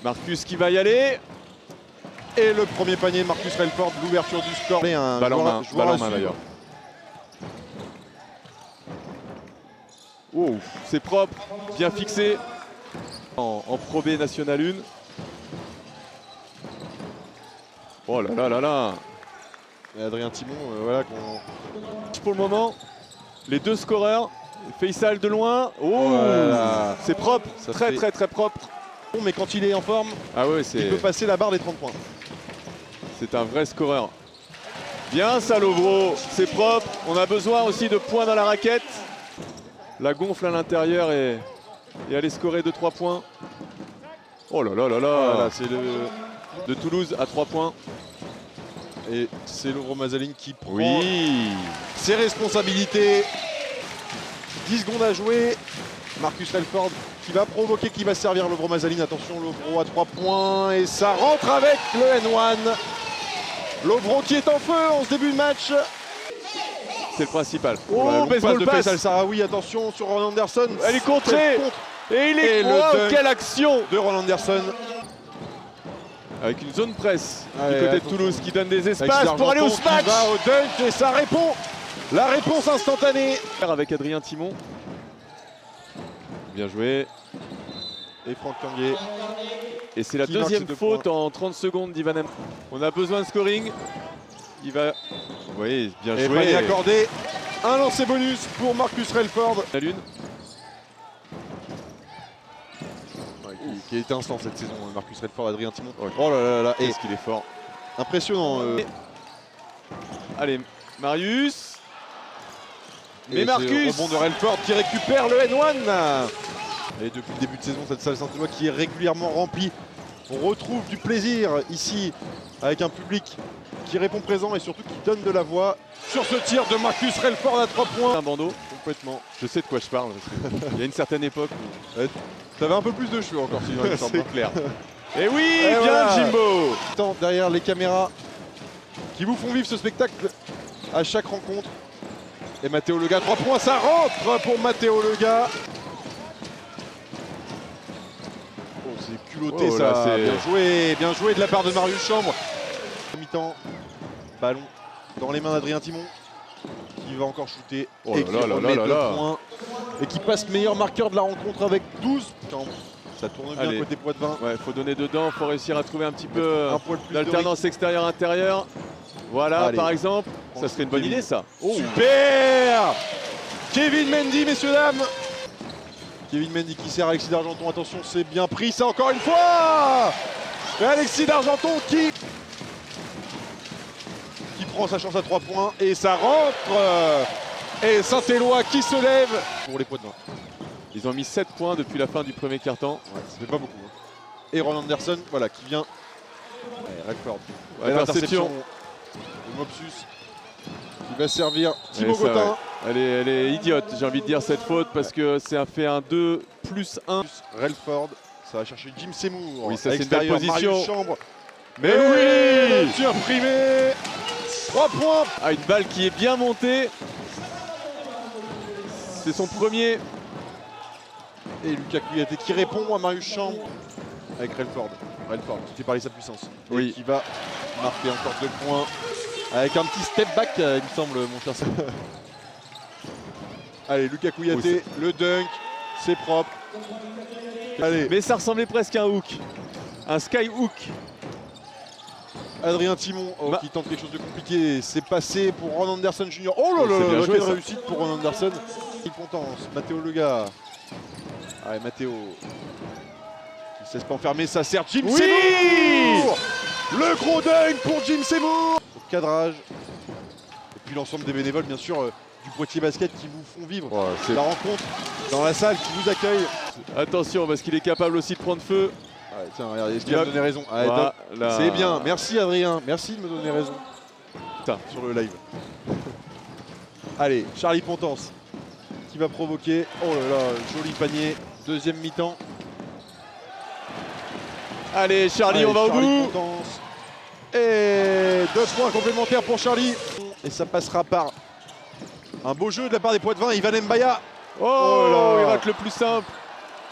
Marcus qui va y aller. Et le premier panier de Marcus Relford, l'ouverture du score. Et un Balle en main, joueur à suivre. d'ailleurs. Oh, c'est propre, bien fixé. En Pro B National 1. Oh là là là là. Et Adrien Timon, voilà Pour le moment, les deux scoreurs. Faisal de loin. Oh, voilà. C'est propre, Ça très fait- très très propre. Mais quand il est en forme, Ah ouais, il peut passer la barre des 30 points. c'est un vrai scoreur. Bien ça Lovro, c'est propre. On a besoin aussi de points dans la raquette. La gonfle à l'intérieur et aller scorer de 3 points. Oh là là là là. Voilà, c'est le De Toulouse à 3 points. et c'est Lovro Mazaline qui prend ses responsabilités. 10 secondes à jouer. Marcus Relford qui va provoquer, qui va servir Lovro Mazaline. Attention, Lovro à 3 points et ça rentre avec le N1. Lovro qui est en feu en ce début de match. C'est le principal. Oh, Voilà, longue baseball de pass. Faisal. Faisal Sarawi, attention sur Ron Anderson. Elle est contrée. Contre Et il est Et le wow, dunk. quelle action de Ron Anderson. avec une zone presse Allez, du côté de attention. Toulouse qui donne des Alexis espaces pour aller au Dargenton qui smash. va au dunk et ça répond. La réponse instantanée. Avec Adrien Timon. Bien joué. Et Franck Tanguay. Et c'est la Qui marque deuxième ses 2 faute points. en 30 secondes d'Ivan M. On a besoin de scoring. Il va. Oui, bien Et joué. panier accordé. Un lancer bonus pour Marcus Relford. La lune. Qui est étincelant cette saison, Marcus Relford, Adrien Timon. Oh là là là. Et Qu'est-ce qu'il est fort. impressionnant. Allez, Marius. Et Mais c'est Marcus. le rebond de Relford qui récupère le N1. Et depuis le début de saison, cette salle Saint-Éloi qui est régulièrement remplie. On retrouve du plaisir ici avec un public qui répond présent et surtout qui donne de la voix sur ce tir de Marcus Relford à 3 points. Un bandeau. Complètement. Je sais de quoi je parle. Il y a une certaine époque. T'avais un peu plus de cheveux encore, Sylvain, il me semble. C'est clair. Et oui, Et bien voilà. Jimbo. Tant derrière les caméras qui vous font vivre ce spectacle à chaque rencontre. Et Matteo Lega, 3 points, ça rentre pour Matteo Lega. Oh, c'est culotté Oh ça, là, c'est- bien joué de la part de Marius Chambre. Mi-temps, ballon dans les mains d'Adrien Timon qui va encore shooter Oh et là qui là là remet là 2 là. points et qui passe meilleur marqueur de la rencontre avec 12. Ça tourne bien Allez. côté Poitvin. Ouais, faut donner dedans, faut réussir à trouver un petit peu Un poil plus de d'alternance extérieure-intérieure. Voilà, Allez. par exemple. Ça serait une bonne Kevin. idée, ça. Super Kevin Mendy, messieurs, dames. Kevin Mendy qui sert Alexis Dargenton. Attention, c'est bien pris, ça encore une fois. Et Alexis Dargenton qui prend sa chance à 3 points. Et ça rentre. Et Saint-Éloi qui se lève pour les Poitvins. Ils ont mis 7 points depuis la fin du premier quart-temps. Ouais, ça fait pas beaucoup. Et Ron Anderson, voilà, qui vient. Ouais, Redford. Ouais, Belle interception. de Mopsus. Qui va servir Thibaut Et ça, Gautin. ouais. Elle est idiote, j'ai envie de dire, cette faute, parce que ça fait un 2+1. Relford, ça va chercher Jim Seymour. Oui, ça, À c'est une belle l'extérieur, position. Marius Chambre. Mais Et oui surprimé. 3 points. Ah, une balle qui est bien montée. C'est son premier. Et Lucas Kouyaté qui répond à Marius Chambre avec Relford. Relford qui fait parler sa puissance. Et Oui. qui va marquer encore 2 points. Avec un petit step back, il me semble, mon cher Sam. Allez, Lucas Kouyaté, le dunk, c'est propre. Allez, Mais ça ressemblait presque à un hook. Un sky hook. Adrien Timon qui tente quelque chose de compliqué. C'est passé pour Ron Anderson Jr. Oh là C'est bien là, joué, quelle ça. réussite pour Ron Anderson. Il Pontense, Matteo Lega. Allez, Matteo. Il ne cesse pas enfermer, ça sert Jim Oui. Seymour. Le gros dunk pour Jim Seymour. Au cadrage. Et puis l'ensemble des bénévoles, bien sûr, du Poitiers Basket qui vous font vivre la rencontre dans la salle, qui vous accueille. Attention, parce qu'il est capable aussi de prendre feu. Ouais, tiens, regardez, il me donner raison. Allez, Voilà. c'est bien, merci Adrien, merci de me donner raison. Putain. Sur le live. Allez, Charlie Pontense qui va provoquer. Oh là là, joli panier. Deuxième mi-temps. Allez, Charlie, on va Charlie au bout. Pontense. Et 2 points complémentaires pour Charlie. Et ça passera par un beau jeu de la part des Poitvins. Ivan Mbaya. Oh, là. il rate le plus simple.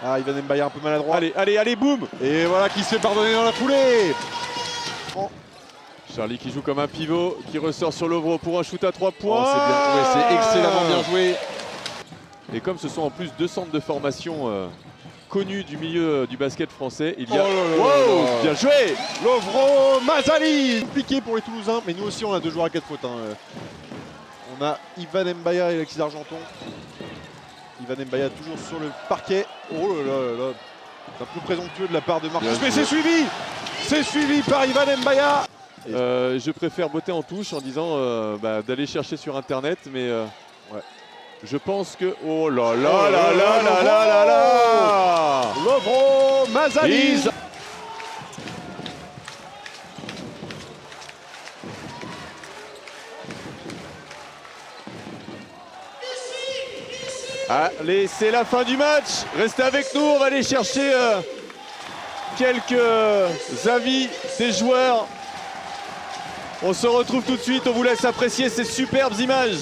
Ah, Ivan Mbaya un peu maladroit. Allez, allez, allez, boum. Et voilà qui se fait pardonner dans la foulée. Charlie qui joue comme un pivot, qui ressort sur Lovro pour un shoot à 3 points. Oh, c'est bien joué, c'est excellemment bien joué. Et comme ce sont en plus deux centres de formation connus du milieu du basket français, il y a... Oh là là Wow, là là. bien joué. Lovro Mazali. Compliqué pour les Toulousains, mais nous aussi on a 2 joueurs à 4 fautes. On a Ivan Mbaya et Alexis Argenton. Ivan Mbaya toujours sur le parquet. Oh là là là. C'est un peu présomptueux de la part de Marcus. Bien Mais joué. c'est suivi par Ivan Mbaya. Je préfère botter en touche en disant d'aller chercher sur internet, mais Ouais. je pense que... Oh là là là là là là là là. Lovro Mazali. Is- Allez, c'est la fin du match. Restez avec nous, on va aller chercher quelques avis des joueurs. On se retrouve tout de suite, on vous laisse apprécier ces superbes images.